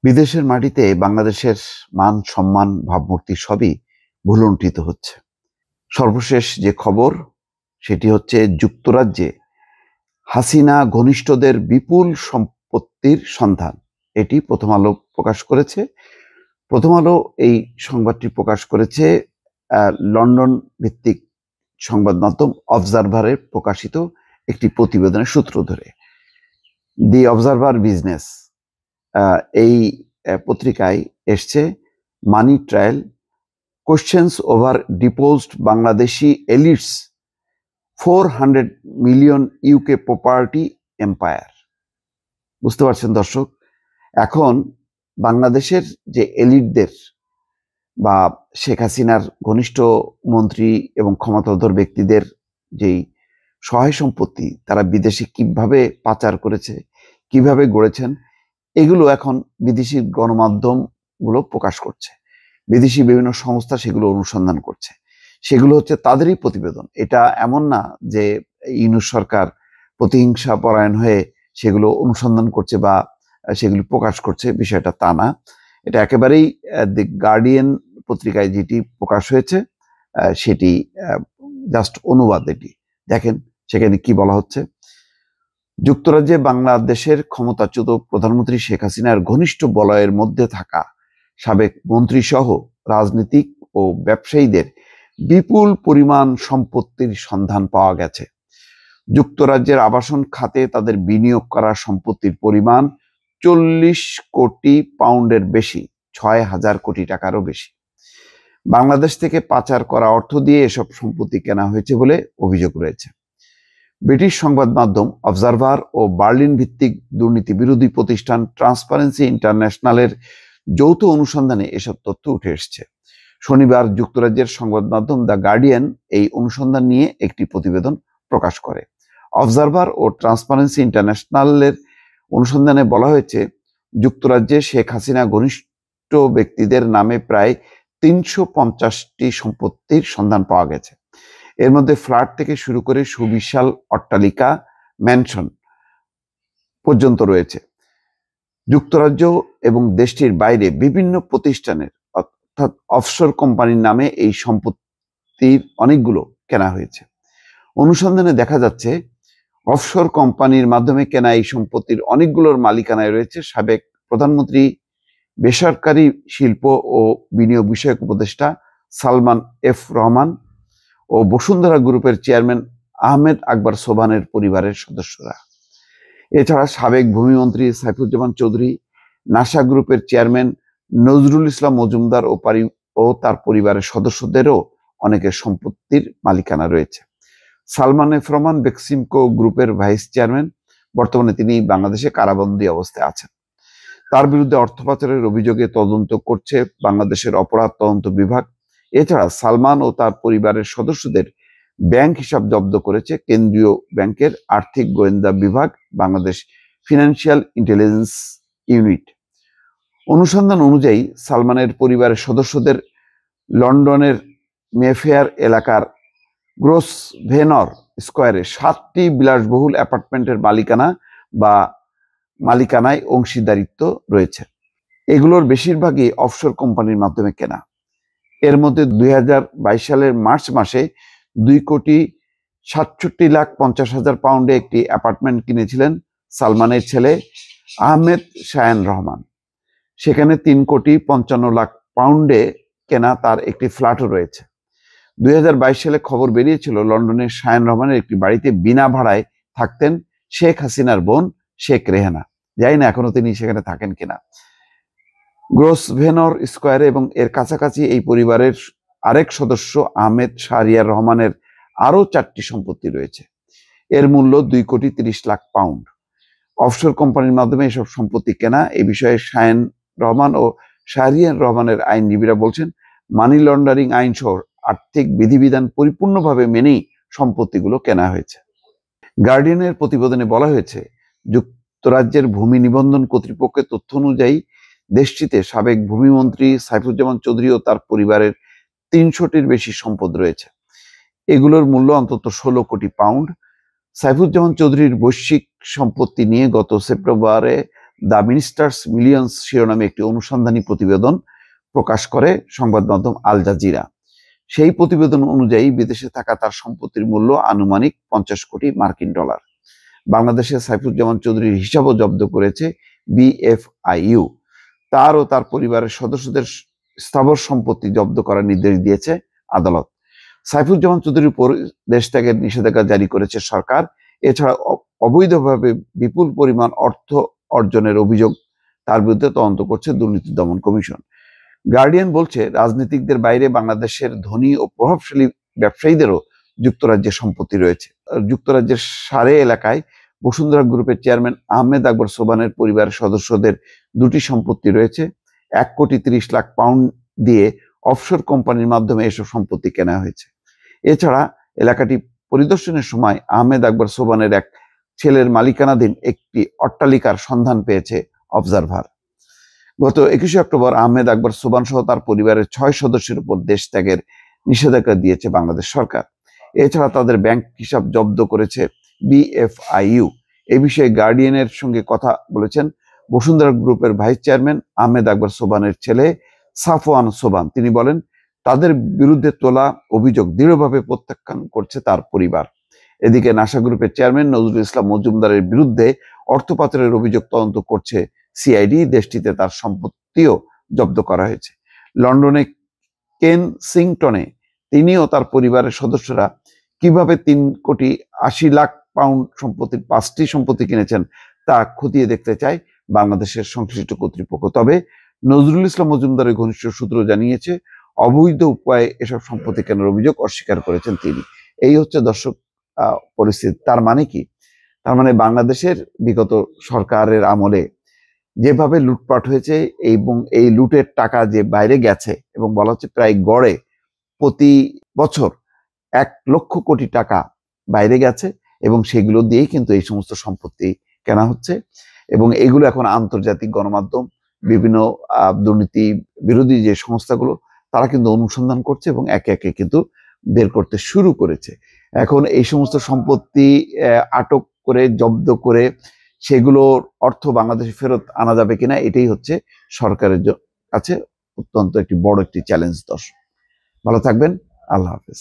বিদেশের মাটিতে বাংলাদেশের মান সম্মান ভাবমূর্তি সবই ভুলুণ্ঠিত হচ্ছে। সর্বশেষ যে খবর সেটি হচ্ছে যুক্তরাজ্যে হাসিনা ঘনিষ্ঠদের বিপুল সম্পত্তির সন্ধান। এটি প্রথম আলো প্রকাশ করেছে। প্রথম আলো এই সংবাদটি প্রকাশ করেছে লন্ডন ভিত্তিক সংবাদ মাধ্যম অবজারভারের প্রকাশিত একটি প্রতিবেদনের সূত্র ধরে। দি অবজারভার বিজনেস এই পত্রিকায় এসছে money trial questions over deposed Bangladeshi elites 400 million UK property empire. বুঝতে পারছেন দর্শক, এখন বাংলাদেশের যে এলিটদের বা শেখ হাসিনার ঘনিষ্ঠ মন্ত্রী এবং ক্ষমতাধর ব্যক্তিদের যেই সহায় সম্পত্তি তারা বিদেশে কিভাবে পাচার করেছে, কিভাবে গড়েছেন, এগুলো এখন বিদেশি গণমাধ্যমগুলো প্রকাশ করছে। বিদেশি বিভিন্ন সংস্থা সেগুলো অনুসন্ধান করছে। সেগুলো হচ্ছে তাদেরই প্রতিবেদন। এটা এমন না যে ইউনূস সরকার প্রতিহিংসা পরায়ণ হয়ে সেগুলো অনুসন্ধান করছে বা সেগুলি প্রকাশ করছে, বিষয়টা তা না। এটা একেবারেই দি গার্ডিয়ান পত্রিকায় যেটি প্রকাশ হয়েছে সেটি জাস্ট অনুবাদ। এটি দেখেন সেখানে কি বলা হচ্ছে। যুক্তরাজ্যে বাংলাদেশের ক্ষমতাচ্যুত প্রধানমন্ত্রী শেখ হাসিনার ঘনিষ্ঠ বলয়ের মধ্যে থাকা সাবেক মন্ত্রী সহ রাজনীতিক ও ব্যবসায়ীদের বিপুল পরিমাণ সম্পত্তির সন্ধান পাওয়া গেছে। যুক্তরাজ্যের আবাসন খাতে তাদের বিনিয়োগ করা সম্পত্তির পরিমাণ 40 কোটি পাউন্ডের বেশি, 6,000 কোটি টাকারও বেশি। বাংলাদেশ থেকে পাচার করা অর্থ দিয়ে এসব সম্পত্তি কেনা হয়েছে বলে অভিযোগ রয়েছে। ব্রিটিশ সংবাদ মাধ্যম অবজারভার ও বার্লিন ভিত্তিক দুর্নীতি বিরোধী প্রতিষ্ঠান ট্রান্সপারেন্সি ইন্টারন্যাশনালের যৌথ অনুসন্ধানে এসব তথ্য উঠে এসেছে। শনিবার যুক্তরাজ্যের সংবাদ মাধ্যম দ্য গার্ডিয়ান এই অনুসন্ধান নিয়ে একটি প্রতিবেদন প্রকাশ করে। অবজারভার ও ট্রান্সপারেন্সি ইন্টারন্যাশনালের অনুসন্ধানে বলা হয়েছে, যুক্তরাজ্যে শেখ হাসিনা ঘনিষ্ঠ ব্যক্তিদের নামে প্রায় 350টি সম্পত্তির সন্ধান পাওয়া গেছে। এর মধ্যে ফ্ল্যাট থেকে শুরু করে সুবিশাল অট্টালিকা, ম্যানশন পর্যন্ত রয়েছে। যুক্তরাজ্য এবং দেশটির বাইরে বিভিন্ন প্রতিষ্ঠানের অর্থাৎ অফশোর কোম্পানির নামে এই সম্পত্তির অনেকগুলো কেনা হয়েছে। অনুসন্ধানে দেখা যাচ্ছে অফশোর কোম্পানির মাধ্যমে কেনা এই সম্পত্তির অনেকগুলোর মালিকানায় রয়েছে সাবেক প্রধানমন্ত্রী, বেসরকারি শিল্প ও বিনিয়োগ বিষয়ক উপদেষ্টা সালমান এফ রহমান ও বসুন্ধরা গ্রুপের চেয়ারম্যান আহমেদ আকবর সোবহানের পরিবারের সদস্যরা। এছাড়া সাবেক ভূমিমন্ত্রী সাইফুজ্জামান চৌধুরী, নাসা গ্রুপের চেয়ারম্যান নজরুল ইসলাম মজুমদার ও তার পরিবারের সদস্যদেরও অনেকের সম্পত্তির মালিকানা রয়েছে। সালমান এফ রহমান বেক্সিমকো গ্রুপের ভাইস চেয়ারম্যান, বর্তমানে তিনি বাংলাদেশে কারাবন্দী অবস্থায় আছেন। তার বিরুদ্ধে অর্থ পাচারের অভিযোগে তদন্ত করছে বাংলাদেশের অপরাধ তদন্ত বিভাগ। এছাড়া সালমান ও তার পরিবারের সদস্যদের ব্যাংক হিসাব জব্দ করেছে কেন্দ্রীয় ব্যাংকের আর্থিক গোয়েন্দা বিভাগ, বাংলাদেশ ফিনান্সিয়াল ইন্টেলিজেন্স ইউনিট। অনুসন্ধান অনুযায়ী সালমানের পরিবারের সদস্যদের লন্ডনের মেফেয়ার এলাকার গ্রোসভেনর স্কয়ারে 7টি বিলাসবহুল অ্যাপার্টমেন্টের মালিকানায় অংশীদারিত্ব রয়েছে। এগুলোর বেশিরভাগই অফশোর কোম্পানির মাধ্যমে কেনা। এর মধ্যে 2022 সালের মার্চ মাসে 2,67,50,000 পাউন্ডে একটি অ্যাপার্টমেন্ট কিনেছিলেন সালমানের ছেলে আহমেদ শায়ান রহমান। সেখানে 3,55,00,000 পাউন্ডে কেনা তার একটি ফ্ল্যাটও রয়েছে। 2022 সালে খবর বেরিয়েছিল লন্ডনের শায়ান রহমানের একটি বাড়িতে বিনা ভাড়ায় থাকতেন শেখ হাসিনার বোন শেখ রেহানা। জানি না এখনো তিনি সেখানে থাকেন কিনা। গ্রোসভেনর স্কয়ারে এবং এর কাছাকাছি এই পরিবারের আরেক সদস্য আহমেদ শাহরিয়ার রহমানের আরো 4টি সম্পত্তি রয়েছে। এর মূল্য 2,30,00,000 পাউন্ড। অফশোর কোম্পানির মাধ্যমে এসব সম্পত্তি কেনা, এই বিষয়ে শায়ান রহমান ও শাহরিয়ার রহমানের আইনজীবীরা বলছেন, মানি লন্ডারিং আইন সহ আর্থিক বিধিবিধান পরিপূর্ণভাবে মেনেই সম্পত্তিগুলো কেনা হয়েছে। গার্ডিয়ানের প্রতিবেদনে বলা হয়েছে, যুক্তরাজ্যের ভূমি নিবন্ধন কর্তৃপক্ষের তথ্য অনুযায়ী দেশটিতে সাবেক ভূমিমন্ত্রী সাইফুজ্জামান চৌধুরী ও তার পরিবারের 300টির বেশি সম্পদ রয়েছে। এগুলোর মূল্য অন্তত 16 কোটি পাউন্ড। সাইফুজ্জামান চৌধুরীর বৈশ্বিক সম্পত্তি নিয়ে গত সেপ্টেম্বরে দ্য মিনিস্টার্স মিলিয়ন্স শিরোনামে একটি অনুসন্ধানী প্রতিবেদন প্রকাশ করে সংবাদ মাধ্যম আল জাজিরা। সেই প্রতিবেদন অনুযায়ী বিদেশে থাকা তার সম্পত্তির মূল্য আনুমানিক 50 কোটি মার্কিন ডলার। বাংলাদেশের সাইফুজ্জামান চৌধুরীর হিসাবও জব্দ করেছে বিএফআইইউ। তার ও তার পরিবারের সদস্যদের স্থাবর সম্পত্তি জব্দ করার নির্দেশ দিয়েছে আদালত। সাইফুজ্জামান চৌধুরীর উপর দেশ ত্যাগের নিষেধাজ্ঞা জারি করেছে সরকার। এছাড়া অবৈধভাবে বিপুল পরিমাণ অর্থ অর্জনের অভিযোগ তার বিরুদ্ধে তদন্ত করছে দুর্নীতি দমন কমিশন। গার্ডিয়ান বলছে, রাজনীতিকদের বাইরে বাংলাদেশের ধনী ও প্রভাবশালী ব্যবসায়ীদেরও যুক্তরাজ্যে সম্পত্তি রয়েছে। যুক্তরাজ্যের সারে এলাকায় বসুন্ধরা গ্রুপের চেয়ারম্যান আহমেদ আকবর সোবহানের পরিবারের সদস্যদের দুটি সম্পত্তি রয়েছে। 1,30,00,000 পাউন্ড দিয়ে অফশোর কোম্পানির মাধ্যমে এসব সম্পত্তি কেনা হয়েছে। এছাড়া এলাকাটি পরিদর্শনের সময় আহমেদ আকবর সোবহানের এক ছেলের মালিকানাধীন একটি অট্টালিকার সন্ধান পেয়েছে অবজারভার। গত 21শে অক্টোবর আহমেদ আকবর সোবহান সহ তার পরিবারের 6 সদস্যের উপর দেশ ত্যাগের নিষেধাজ্ঞা দিয়েছে বাংলাদেশ সরকার। এছাড়া তাদের ব্যাংক হিসাব জব্দ করেছে বিএফআইইউ। এই বিষয়ে গার্ডিয়ানের সঙ্গে কথা বলেছেন বসুন্ধরা গ্রুপের ভাইস চেয়ারম্যান আহমেদ আকবর সোবহানের ছেলে সাফওয়ান সোবহান। তিনি বলেন, তাদের বিরুদ্ধে তোলা অভিযোগ দৃঢ়ভাবে প্রত্যাখ্যান করছে তার পরিবার। এদিকে নাসা গ্রুপের চেয়ারম্যান নজরুল ইসলাম মজুমদারের বিরুদ্ধে অর্থ পাচারের অভিযোগ তদন্ত করছে সিআইডি। দেশটিতে তার সম্পত্তিও জব্দ করা হয়েছে। লন্ডনে কেনসিংটনে তিনি ও তার পরিবারের সদস্যরা কিভাবে 3,80,00,000 পাউন্ড সম্পত্তির 5টি সম্পত্তি কিনেছেন তা খতিয়ে দেখতে চায় বাংলাদেশের সংশ্লিষ্ট কর্তৃপক্ষ। তবে নজরুল ইসলাম মজুমদারের ঘনিষ্ঠ সূত্র জানিয়েছে, অবৈধ উপায়ে এসব সম্পত্তি কেনার অভিযোগ অস্বীকার করেছেন তিনি। এই হচ্ছে দর্শক পরিস্থিতি। তার মানে কি? তার মানে বাংলাদেশের বিগত সরকারের আমলে যেভাবে লুটপাট হয়েছে এবং এই লুটের টাকা যে বাইরে গেছে, এবং বলা হচ্ছে প্রায় গড়ে প্রতি বছর 1 লক্ষ কোটি টাকা বাইরে গেছে, এবং সেগুলো দিয়েই কিন্তু এই সমস্ত সম্পত্তি কেনা হচ্ছে। এবং এগুলো এখন আন্তর্জাতিক গণমাধ্যম, বিভিন্ন দুর্নীতি বিরোধী যে সংস্থাগুলো, তারা কিন্তু অনুসন্ধান করছে এবং একে একে কিন্তু বের করতে শুরু করেছে। এখন এই সমস্ত সম্পত্তি আটক করে, জব্দ করে সেগুলোর অর্থ বাংলাদেশে ফেরত আনা যাবে কিনা, এটাই হচ্ছে সরকারের কাছে অত্যন্ত একটি বড় একটি চ্যালেঞ্জ। দর্শক ভালো থাকবেন, আল্লাহ হাফেজ।